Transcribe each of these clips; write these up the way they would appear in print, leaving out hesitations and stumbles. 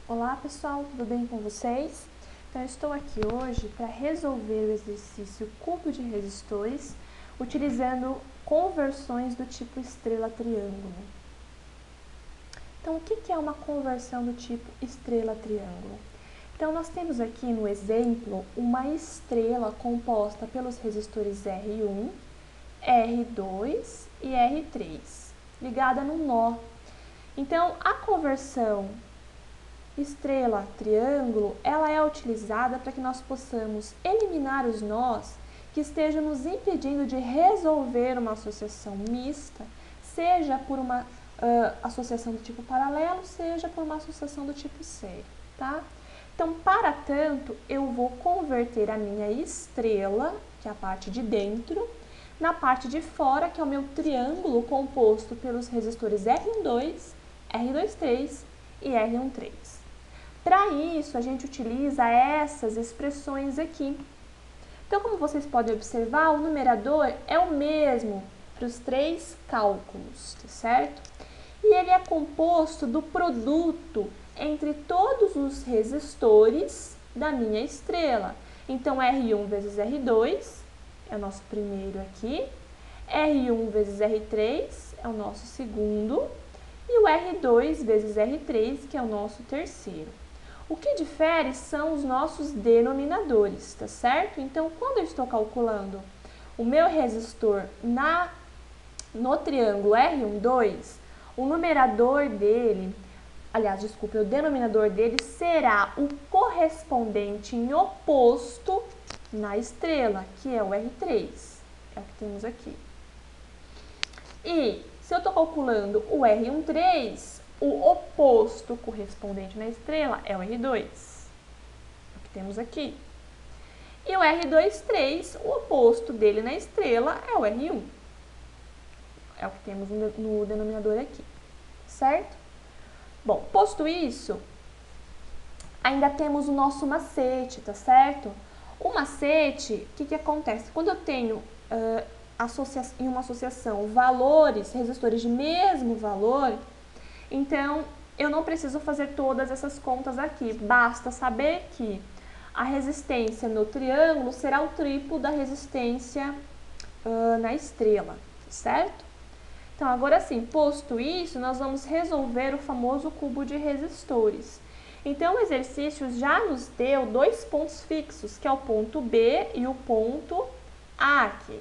Olá pessoal, tudo bem com vocês? Então eu estou aqui hoje para resolver o exercício cubo de resistores utilizando conversões do tipo estrela-triângulo. Então o que é uma conversão do tipo estrela-triângulo? Então nós temos aqui no exemplo uma estrela composta pelos resistores R1, R2 e R3, ligada num nó. Então a conversão estrela, triângulo, ela é utilizada para que nós possamos eliminar os nós que estejam nos impedindo de resolver uma associação mista, seja por uma associação do tipo paralelo, seja por uma associação do tipo série, tá? Então, para tanto, eu vou converter a minha estrela, que é a parte de dentro, na parte de fora, que é o meu triângulo composto pelos resistores R12, R23 e R13. Para isso, a gente utiliza essas expressões aqui. Então, como vocês podem observar, o numerador é o mesmo para os três cálculos, tá certo? E ele é composto do produto entre todos os resistores da minha estrela. Então, R1 vezes R2 é o nosso primeiro aqui, R1 vezes R3 é o nosso segundo, e o R2 vezes R3, que é o nosso terceiro. O que difere são os nossos denominadores, tá certo? Então, quando eu estou calculando o meu resistor no triângulo R12, o numerador dele, o denominador dele será o correspondente em oposto na estrela, que é o R3, é o que temos aqui. E se eu estou calculando o R13, o oposto correspondente na estrela é o R2, é o que temos aqui. E o R23, o oposto dele na estrela é o R1, é o que temos no denominador aqui, certo? Bom, posto isso, ainda temos o nosso macete, tá certo? O macete, o que acontece? Quando eu tenho em uma associação valores, resistores de mesmo valor, então eu não preciso fazer todas essas contas aqui, basta saber que a resistência no triângulo será o triplo da resistência na estrela, certo? Então agora sim, posto isso, nós vamos resolver o famoso cubo de resistores. Então o exercício já nos deu dois pontos fixos, que é o ponto B e o ponto A aqui.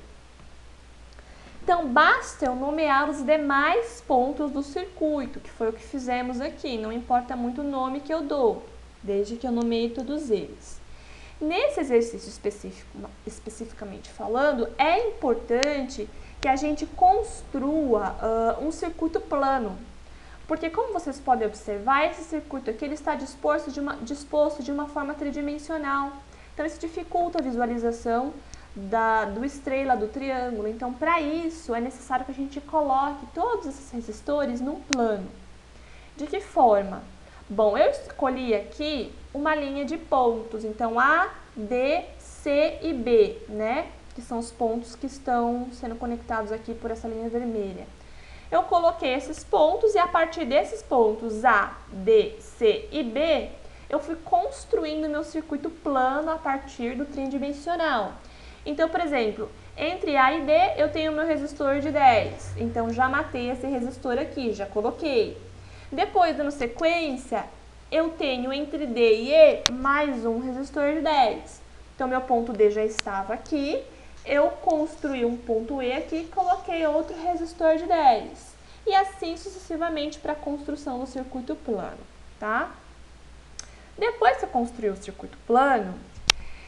Então, basta eu nomear os demais pontos do circuito, que foi o que fizemos aqui. Não importa muito o nome que eu dou, desde que eu nomeie todos eles. Nesse exercício especificamente falando, é importante que a gente construa um circuito plano. Porque, como vocês podem observar, esse circuito aqui ele está disposto de uma forma tridimensional. Então, isso dificulta a visualização do estrela, do triângulo. Então, para isso, é necessário que a gente coloque todos esses resistores num plano. De que forma? Bom, eu escolhi aqui uma linha de pontos. Então, A, D, C e B, né? Que são os pontos que estão sendo conectados aqui por essa linha vermelha. Eu coloquei esses pontos e a partir desses pontos A, D, C e B, eu fui construindo meu circuito plano a partir do tridimensional. Então, por exemplo, entre A e D eu tenho meu resistor de 10, então já matei esse resistor aqui, já coloquei. Depois, dando sequência, eu tenho entre D e E mais um resistor de 10. Então, meu ponto D já estava aqui, eu construí um ponto E aqui e coloquei outro resistor de 10. E assim sucessivamente para a construção do circuito plano, tá? Depois que eu construir o circuito plano,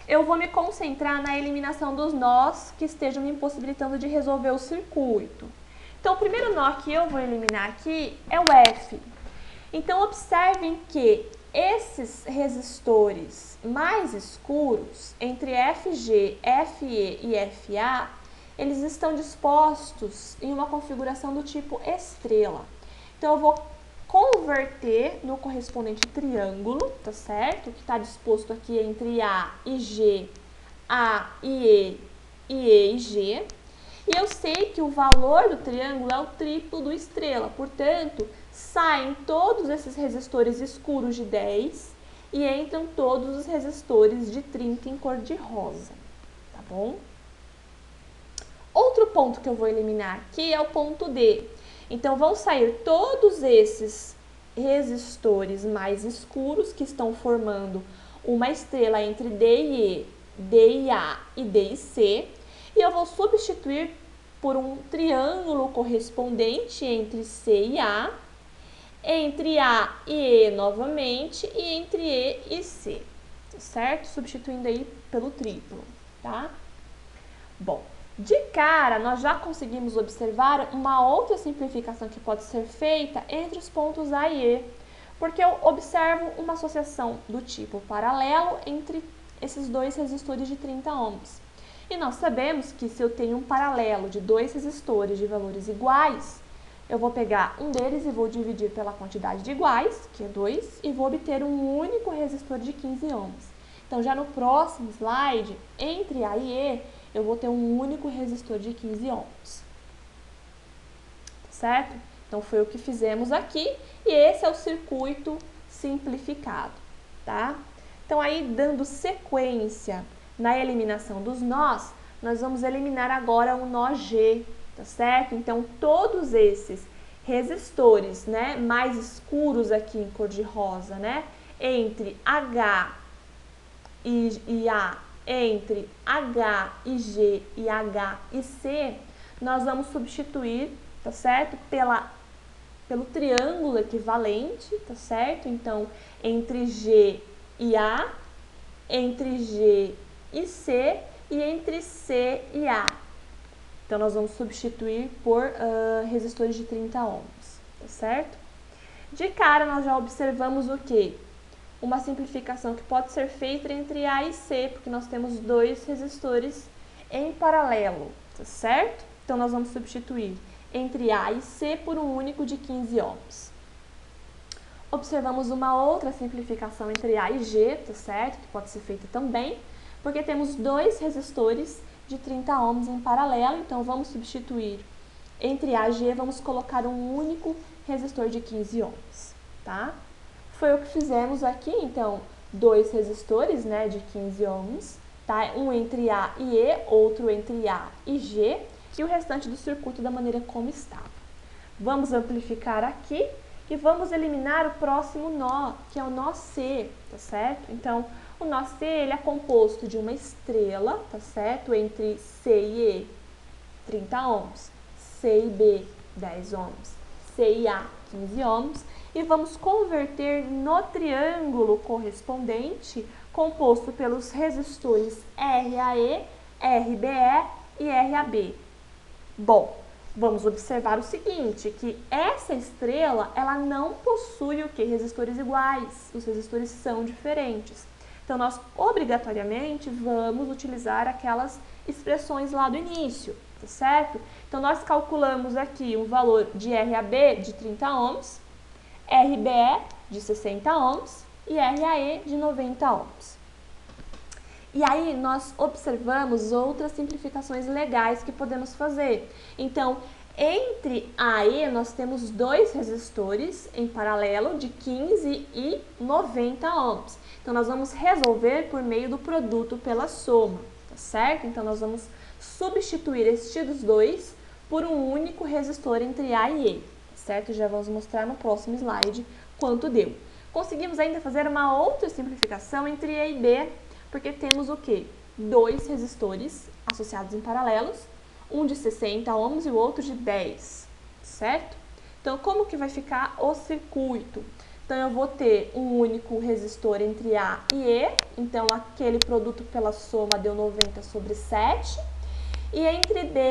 eu vou me concentrar na eliminação dos nós que estejam me impossibilitando de resolver o circuito. Então, o primeiro nó que eu vou eliminar aqui é o F. Então, observem que esses resistores mais escuros, entre FG, FE e FA, eles estão dispostos em uma configuração do tipo estrela. Então, eu vou converter no correspondente triângulo, tá certo? Que está disposto aqui entre A e G, A e E e G. E eu sei que o valor do triângulo é o triplo do estrela, portanto, saem todos esses resistores escuros de 10 e entram todos os resistores de 30 em cor de rosa, tá bom? Outro ponto que eu vou eliminar aqui é o ponto D. Então, vão sair todos esses resistores mais escuros que estão formando uma estrela entre D e E, D e A e D e C, e eu vou substituir por um triângulo correspondente entre C e A, entre A e E novamente e entre E e C, certo? Substituindo aí pelo triplo, tá? Bom, de cara, nós já conseguimos observar uma outra simplificação que pode ser feita entre os pontos A e E, porque eu observo uma associação do tipo paralelo entre esses dois resistores de 30 ohms. E nós sabemos que se eu tenho um paralelo de dois resistores de valores iguais, eu vou pegar um deles e vou dividir pela quantidade de iguais, que é 2, e vou obter um único resistor de 15 ohms. Então, já no próximo slide, entre A e E, eu vou ter um único resistor de 15 ohms. Certo? Então, foi o que fizemos aqui, e esse é o circuito simplificado, tá? Então, aí, dando sequência na eliminação dos nós, nós vamos eliminar agora o nó G, tá certo? Então, todos esses resistores, né, mais escuros aqui em cor de rosa, né, entre H e A, entre H e G e H e C, nós vamos substituir, tá certo? Pelo triângulo equivalente, tá certo? Então, entre G e A, entre G e C e entre C e A. Então, nós vamos substituir por resistores de 30 ohms, tá certo? De cara, nós já observamos o quê? Uma simplificação que pode ser feita entre A e C, porque nós temos dois resistores em paralelo, tá certo? Então, nós vamos substituir entre A e C por um único de 15 ohms. Observamos uma outra simplificação entre A e G, tá certo? Que pode ser feita também, porque temos dois resistores de 30 ohms em paralelo, então vamos substituir entre A e G, vamos colocar um único resistor de 15 ohms, tá? Foi o que fizemos aqui, então, dois resistores, né, de 15 ohms, tá? Um entre A e E, outro entre A e G, e o restante do circuito da maneira como estava. Vamos amplificar aqui e vamos eliminar o próximo nó, que é o nó C, tá certo? Então, o nó C, ele é composto de uma estrela, tá certo? Entre C e E, 30 ohms, C e B, 10 ohms, C e A, 15 ohms, e vamos converter no triângulo correspondente, composto pelos resistores RAE, RBE e RAB. Bom, vamos observar o seguinte, que essa estrela, ela não possui o quê? Resistores iguais, os resistores são diferentes. Então, nós obrigatoriamente vamos utilizar aquelas expressões lá do início, tá certo? Então, nós calculamos aqui um valor de RAB de 30 ohms, RBE de 60 ohms e RAE de 90 ohms. E aí, nós observamos outras simplificações legais que podemos fazer. Então, entre A e E, nós temos dois resistores em paralelo de 15 e 90 ohms. Então, nós vamos resolver por meio do produto pela soma, tá certo? Então, nós vamos substituir estes dois por um único resistor entre A e E, certo? Já vamos mostrar no próximo slide quanto deu. Conseguimos ainda fazer uma outra simplificação entre E e B, porque temos o quê? Dois resistores associados em paralelos, um de 60 ohms e o outro de 10, certo? Então, como que vai ficar o circuito? Então, eu vou ter um único resistor entre A e E, então aquele produto pela soma deu 90 sobre 7, e entre B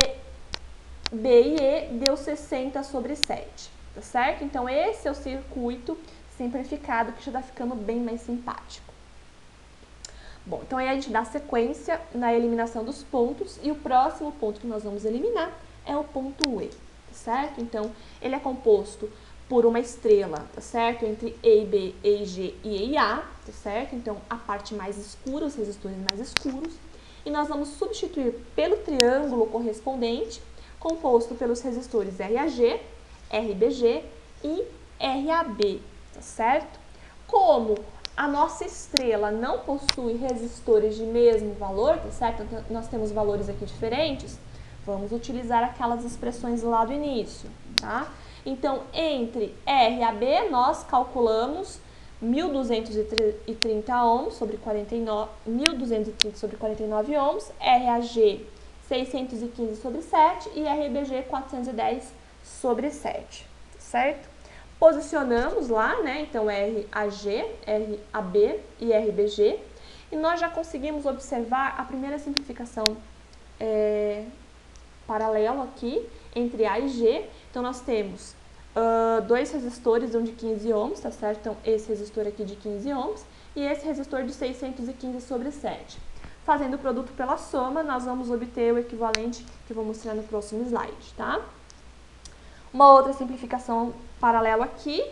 e E deu 60 sobre 7, tá certo? Então, esse é o circuito simplificado que já está ficando bem mais simpático. Bom, então aí a gente dá sequência na eliminação dos pontos e o próximo ponto que nós vamos eliminar é o ponto E, tá certo? Então, ele é composto por uma estrela, tá certo? Entre E e B, E e G e E e A, tá certo? Então, a parte mais escura, os resistores mais escuros. E nós vamos substituir pelo triângulo correspondente, composto pelos resistores RAG, RBG e RAB, tá certo? Como a nossa estrela não possui resistores de mesmo valor, tá certo? Então, nós temos valores aqui diferentes, vamos utilizar aquelas expressões lá do início, tá? Então, entre RAB, nós calculamos 1.230 ohms sobre 49, 1.230 sobre 49 ohms, RAG 615 sobre 7 e RBG 410 sobre 7, certo? Posicionamos lá, né? Então, RAG, RAB e RBG. E nós já conseguimos observar a primeira simplificação paralela aqui entre A e G. Então, nós temos dois resistores, um de 15 ohms, tá certo? Então, esse resistor aqui de 15 ohms e esse resistor de 615 sobre 7. Fazendo o produto pela soma, nós vamos obter o equivalente que eu vou mostrar no próximo slide, tá? Uma outra simplificação paralela aqui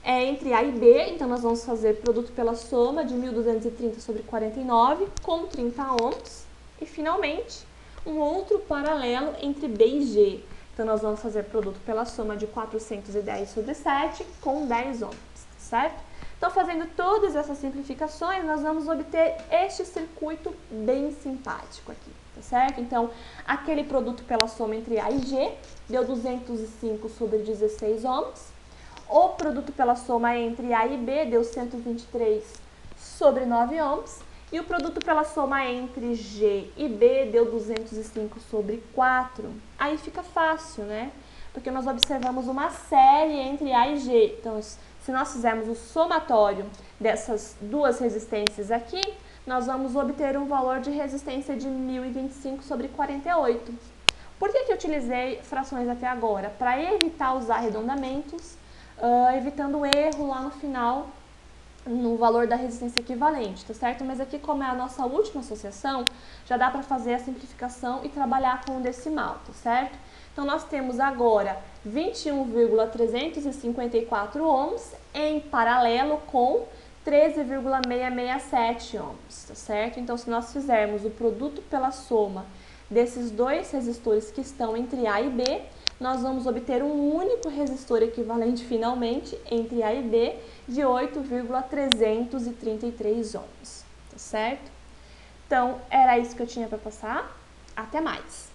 é entre A e B, então nós vamos fazer produto pela soma de 1.230 sobre 49 com 30 ohms. E, finalmente, um outro paralelo entre B e G. Então, nós vamos fazer produto pela soma de 410 sobre 7 com 10 ohms, certo? Então, fazendo todas essas simplificações, nós vamos obter este circuito bem simpático aqui, tá certo? Então, aquele produto pela soma entre A e G deu 205 sobre 16 ohms. O produto pela soma entre A e B deu 123 sobre 9 ohms. E o produto pela soma entre G e B deu 205 sobre 4. Aí fica fácil, né? Porque nós observamos uma série entre A e G. Então, se nós fizermos o somatório dessas duas resistências aqui, nós vamos obter um valor de resistência de 1.025 sobre 48. Por que eu utilizei frações até agora? Para evitar usar arredondamentos, evitando o erro lá no final, no valor da resistência equivalente, tá certo? Mas aqui, como é a nossa última associação, já dá para fazer a simplificação e trabalhar com o decimal, tá certo? Então, nós temos agora 21,354 ohms em paralelo com 13,667 ohms, tá certo? Então, se nós fizermos o produto pela soma desses dois resistores que estão entre A e B, nós vamos obter um único resistor equivalente finalmente entre A e B de 8,333 ohms, tá certo? Então, era isso que eu tinha para passar. Até mais!